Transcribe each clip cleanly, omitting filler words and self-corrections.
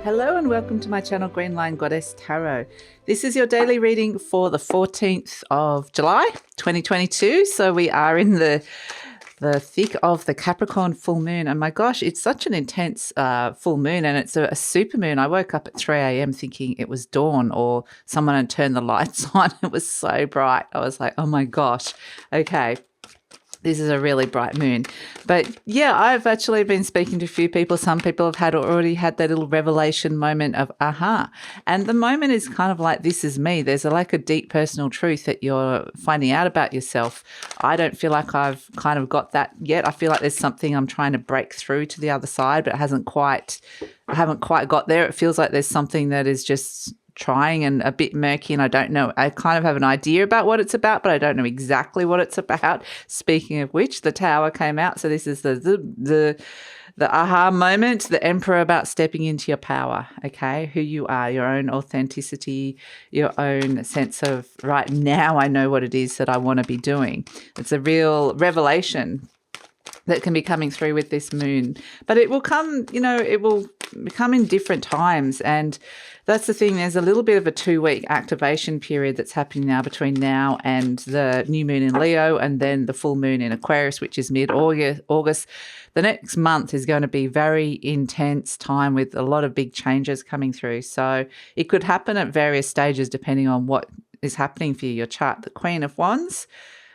Hello and welcome to my channel GreenLion Goddess Tarot. This is your daily reading for the 14th of July 2022. So we are in the thick of the Capricorn full moon, and my gosh, it's such an intense full moon, and it's a super moon. I woke up at 3 a.m. thinking it was dawn or someone had turned the lights on. It was so bright. I was like, oh my gosh, okay. This is a really bright moon. But yeah, I've actually been speaking to a few people. Some people have already had that little revelation moment of aha. And the moment is kind of like, this is me. There's like a deep personal truth that you're finding out about yourself. I don't feel like I've kind of got that yet. I feel like there's something I'm trying to break through to the other side, but I haven't quite got there. It feels like there's something that is just trying and a bit murky, and I don't know. I kind of have an idea about what it's about, but I don't know exactly what it's about. Speaking of which, the Tower came out, so this is the aha moment, the Emperor about stepping into your power, okay, who you are, your own authenticity, your own sense of right now I know what it is that I want to be doing. It's a real revelation that can be coming through with this moon. But it will come, it will come in different times. And that's the thing. There's a little bit of a 2-week activation period that's happening now between now and the new moon in Leo and then the full moon in Aquarius, which is mid-August. The next month is going to be very intense time with a lot of big changes coming through. So it could happen at various stages depending on what is happening for you, your chart. The Queen of Wands.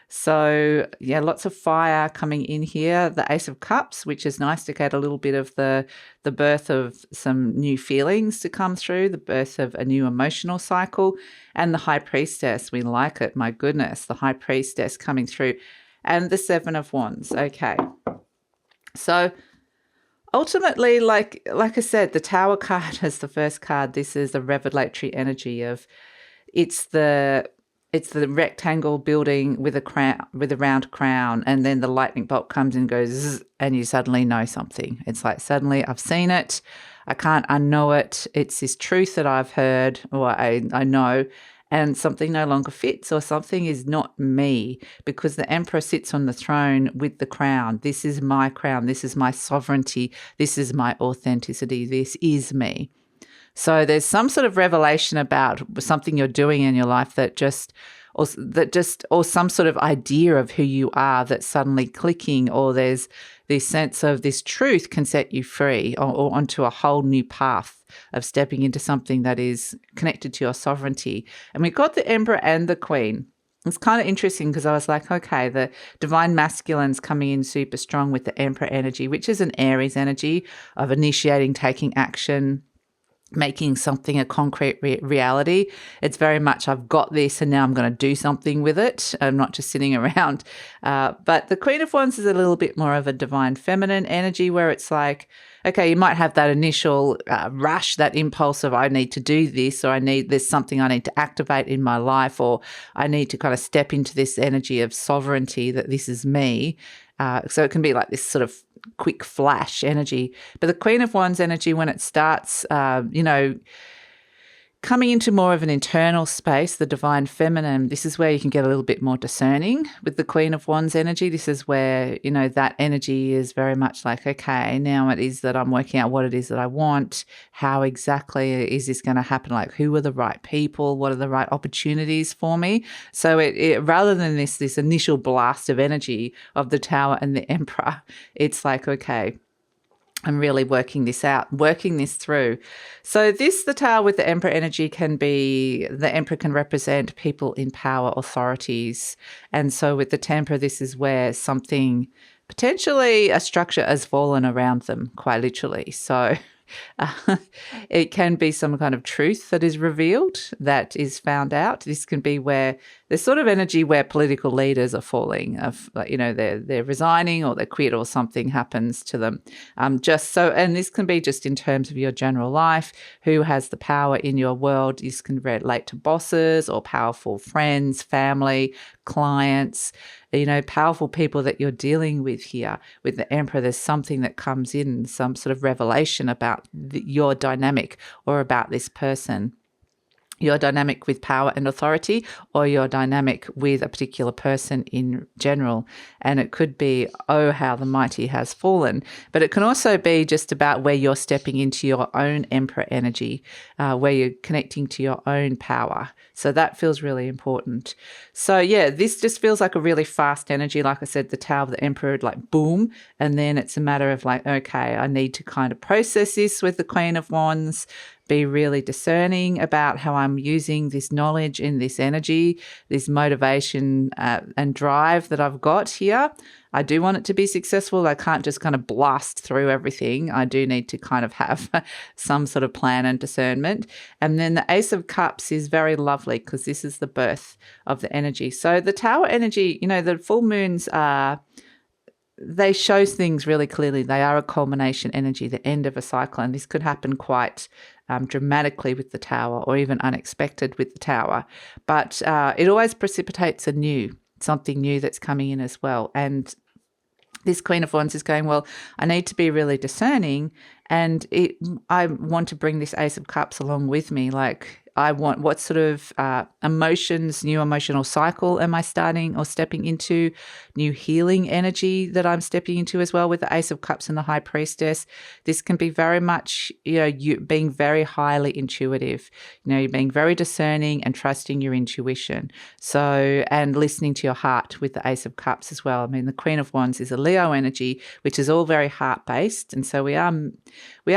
So, yeah, lots of fire coming in here. The Ace of Cups, which is nice to get a little bit of the birth of some new feelings to come through, the birth of a new emotional cycle. And the High Priestess, we like it, my goodness, the High Priestess coming through. And the Seven of Wands, okay. So, ultimately, like I said, the Tower card is the first card. This is the revelatory energy of it's the rectangle building with a round crown, and then the lightning bolt comes and goes zzz, and you suddenly know something. It's like suddenly I've seen it. I can't unknow it. It's this truth that I've heard or I know, and something no longer fits or something is not me, because the Emperor sits on the throne with the crown. This is my crown. This is my sovereignty. This is my authenticity. This is me. So there's some sort of revelation about something you're doing in your life or some sort of idea of who you are that's suddenly clicking, or there's this sense of this truth can set you free or onto a whole new path of stepping into something that is connected to your sovereignty. And we've got the Emperor and the Queen. It's kind of interesting because I was like, okay, the divine masculine's coming in super strong with the Emperor energy, which is an Aries energy of initiating, taking action, making something a concrete reality. It's very much, I've got this and now I'm going to do something with it. I'm not just sitting around. But the Queen of Wands is a little bit more of a divine feminine energy where it's like, okay, you might have that initial rush, that impulse of I need to do this, or there's something I need to activate in my life, or I need to kind of step into this energy of sovereignty that this is me. So it can be like this sort of quick flash energy. But the Queen of Wands energy, when it starts, coming into more of an internal space, the divine feminine, this is where you can get a little bit more discerning with the Queen of Wands energy. This is where, that energy is very much like, okay, now it is that I'm working out what it is that I want. How exactly is this going to happen? Like, who are the right people? What are the right opportunities for me? So it rather than this initial blast of energy of the Tower and the Emperor, it's like, okay, I'm really working this out, working this through. So the Tower with the Emperor energy the Emperor can represent people in power, authorities. And so with the Temperor, this is where something, potentially a structure has fallen around them, quite literally. So it can be some kind of truth that is revealed, that is found out. This can be where there's sort of energy where political leaders are falling, they're resigning or they quit or something happens to them. And this can be just in terms of your general life, who has the power in your world. This can relate to bosses or powerful friends, family, clients, powerful people that you're dealing with here. With the Emperor, there's something that comes in, some sort of revelation about your dynamic or about this person. your dynamic with power and authority, or your dynamic with a particular person in general. And it could be, oh, how the mighty has fallen. But it can also be just about where you're stepping into your own emperor energy, where you're connecting to your own power. So that feels really important. So yeah, this just feels like a really fast energy. Like I said, the Tower of the Emperor, like boom. And then it's a matter of like, okay, I need to kind of process this with the Queen of Wands, be really discerning about how I'm using this knowledge and this energy, this motivation and drive that I've got here. I do want it to be successful. I can't just kind of blast through everything. I do need to kind of have some sort of plan and discernment. And then the Ace of Cups is very lovely because this is the birth of the energy. So the Tower energy, the full moons are, they show things really clearly. They are a culmination energy, the end of a cycle. And this could happen quite dramatically with the Tower, or even unexpected with the Tower. But it always precipitates something new that's coming in as well. And this Queen of Wands is going, well, I need to be really discerning, and I want to bring this Ace of Cups along with me. Like, I want, what sort of new emotional cycle am I starting or stepping into? New healing energy that I'm stepping into as well with the Ace of Cups and the High Priestess. This can be very much, you being very highly intuitive, you're being very discerning and trusting your intuition. So, and listening to your heart with the Ace of Cups as well. I mean, the Queen of Wands is a Leo energy, which is all very heart-based. And so we are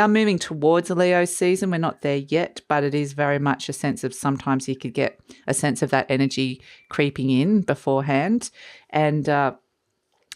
moving towards a Leo season. We're not there yet, but it is very much a sense of, sometimes you could get a sense of that energy creeping in beforehand. And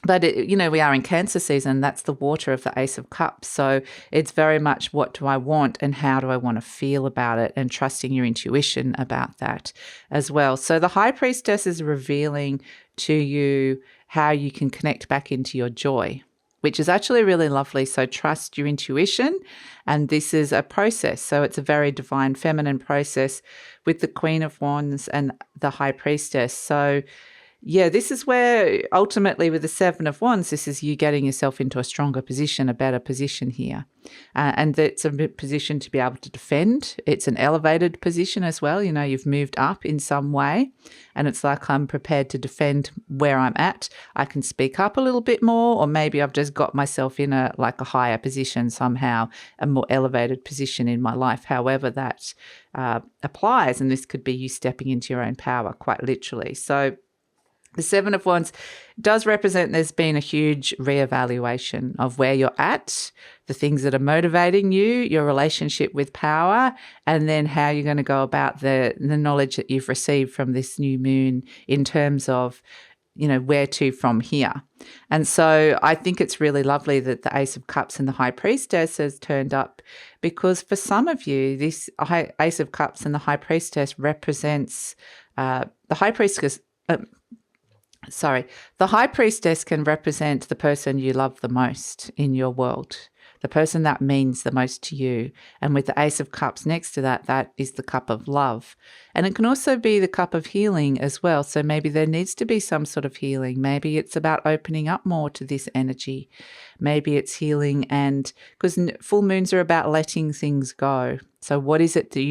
but we are in Cancer season. That's the water of the Ace of Cups. So it's very much, what do I want and how do I want to feel about it, and trusting your intuition about that as well. So the High Priestess is revealing to you how you can connect back into your joy, which is actually really lovely. So trust your intuition. And this is a process. So it's a very divine feminine process with the Queen of Wands and the High Priestess. So yeah, this is where ultimately with the Seven of Wands, this is you getting yourself into a stronger position, a better position here. And it's a position to be able to defend. It's an elevated position as well. You've moved up in some way, and it's like, I'm prepared to defend where I'm at. I can speak up a little bit more, or maybe I've just got myself in a higher position somehow, a more elevated position in my life, however that applies. And this could be you stepping into your own power, quite literally. So the Seven of Wands does represent there's been a huge reevaluation of where you're at, the things that are motivating you, your relationship with power, and then how you're going to go about the knowledge that you've received from this new moon in terms of, where to from here. And so I think it's really lovely that the Ace of Cups and the High Priestess has turned up, because for some of you, this Ace of Cups and the High Priestess represents the High Priestess. The High Priestess can represent the person you love the most in your world, the person that means the most to you. And with the Ace of Cups next to that, that is the cup of love. And it can also be the cup of healing as well. So maybe there needs to be some sort of healing. Maybe it's about opening up more to this energy. Maybe it's healing, and because full moons are about letting things go. So what is it that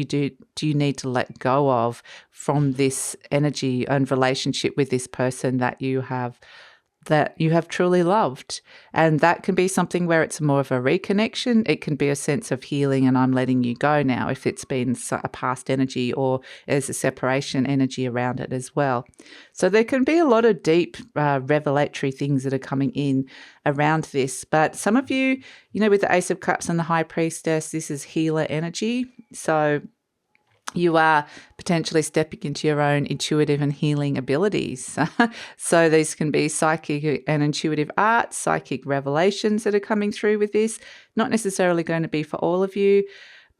you need to let go of from this energy and relationship with this person that you have truly loved? And that can be something where it's more of a reconnection. It can be a sense of healing, and I'm letting you go now, if it's been a past energy, or there's a separation energy around it as well. So there can be a lot of deep revelatory things that are coming in around this. But some of you, with the Ace of Cups and the High Priestess, this is healer energy. So you are potentially stepping into your own intuitive and healing abilities. So these can be psychic and intuitive arts, psychic revelations that are coming through with this. Not necessarily going to be for all of you,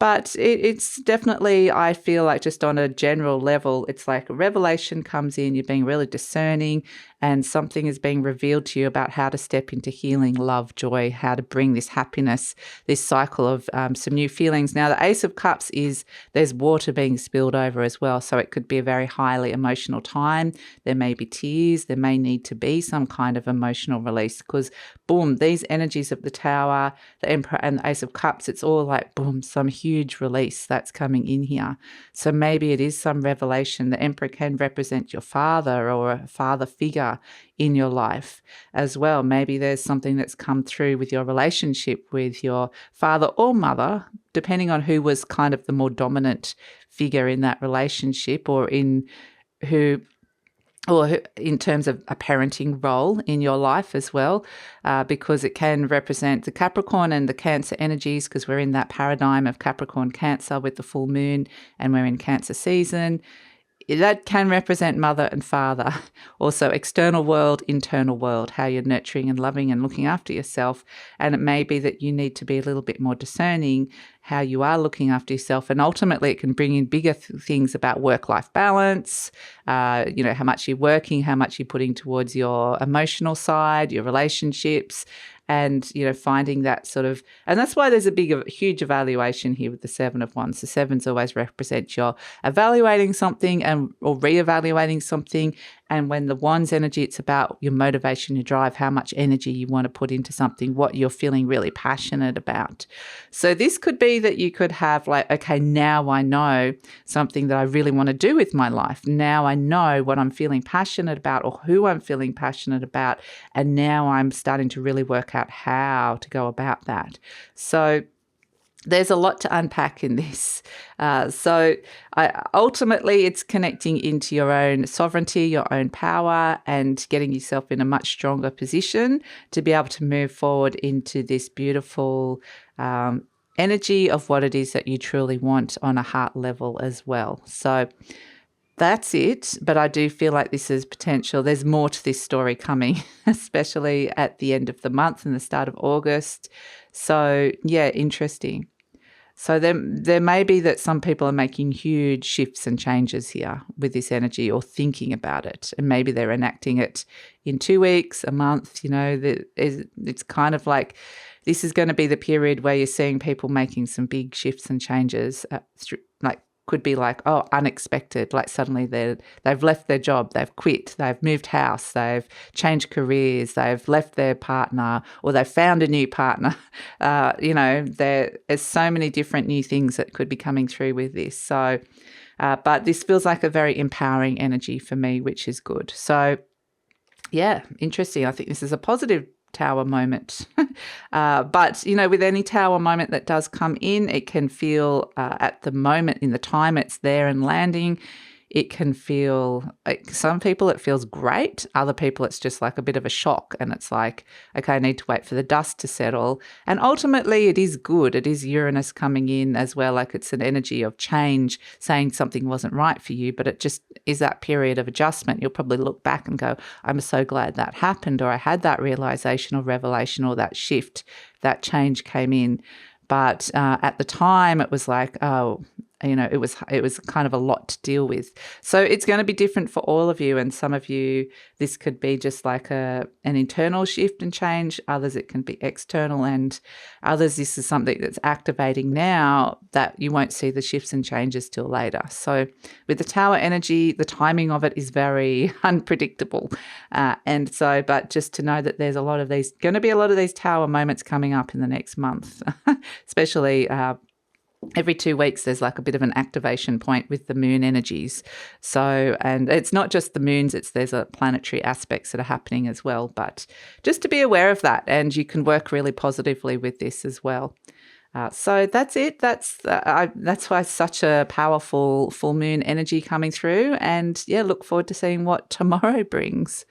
but it's definitely, I feel like, just on a general level, it's like a revelation comes in, you're being really discerning, and something is being revealed to you about how to step into healing, love, joy, how to bring this happiness, this cycle of some new feelings. Now, the Ace of Cups is there's water being spilled over as well, so it could be a very highly emotional time. There may be tears. There may need to be some kind of emotional release because, boom, these energies of the Tower, the Emperor and the Ace of Cups, it's all like, boom, some huge release that's coming in here. So maybe it is some revelation. The Emperor can represent your father or a father figure in your life as well. Maybe there's something that's come through with your relationship with your father or mother, depending on who was kind of the more dominant figure in that relationship, or in terms of a parenting role in your life as well, because it can represent the Capricorn and the Cancer energies, because we're in that paradigm of Capricorn Cancer with the full moon and we're in Cancer season. That can represent mother and father. Also external world, internal world, how you're nurturing and loving and looking after yourself. And it may be that you need to be a little bit more discerning how you are looking after yourself. And ultimately it can bring in bigger things about work-life balance, how much you're working, how much you're putting towards your emotional side, your relationships, and, finding that sort of, and that's why there's a huge evaluation here with the Seven of Wands. The sevens always represent you're evaluating something or reevaluating something. And when the Wands energy, it's about your motivation, your drive, how much energy you want to put into something, what you're feeling really passionate about. So this could be that you could have like, okay, now I know something that I really want to do with my life. Now I know what I'm feeling passionate about or who I'm feeling passionate about. And now I'm starting to really work out how to go about that. So there's a lot to unpack in this. Ultimately, it's connecting into your own sovereignty, your own power, and getting yourself in a much stronger position to be able to move forward into this beautiful energy of what it is that you truly want on a heart level as well. So that's it. But I do feel like this is potential. There's more to this story coming, especially at the end of the month and the start of August. So, yeah, interesting. So there may be that some people are making huge shifts and changes here with this energy or thinking about it. And maybe they're enacting it in 2 weeks, a month, it's kind of like this is going to be the period where you're seeing people making some big shifts and changes could be like, unexpected. Like suddenly they've left their job, they've quit, they've moved house, they've changed careers, they've left their partner, or they've found a new partner. There's so many different new things that could be coming through with this. So, but this feels like a very empowering energy for me, which is good. So, yeah, interesting. I think this is a positive Tower moment. But, with any Tower moment that does come in, it can feel at the moment in the time it's there and landing, it can feel, like some people it feels great. Other people it's just like a bit of a shock and it's like, okay, I need to wait for the dust to settle. And ultimately it is good. It is Uranus coming in as well. Like it's an energy of change, saying something wasn't right for you, but it just is that period of adjustment. You'll probably look back and go, I'm so glad that happened, or I had that realization or revelation or that shift, that change came in. But at the time it was like, it was kind of a lot to deal with. So it's going to be different for all of you. And some of you, this could be just like an internal shift and change. Others, it can be external. And others, this is something that's activating now that you won't see the shifts and changes till later. So with the Tower energy, the timing of it is very unpredictable. But just to know that there's going to be a lot of these Tower moments coming up in the next month, especially every 2 weeks there's like a bit of an activation point with the moon energies. So, and it's not just the moons, there's a planetary aspects that are happening as well. But just to be aware of that, and you can work really positively with this as well. So that's it. That's why it's such a powerful full moon energy coming through. And yeah, look forward to seeing what tomorrow brings.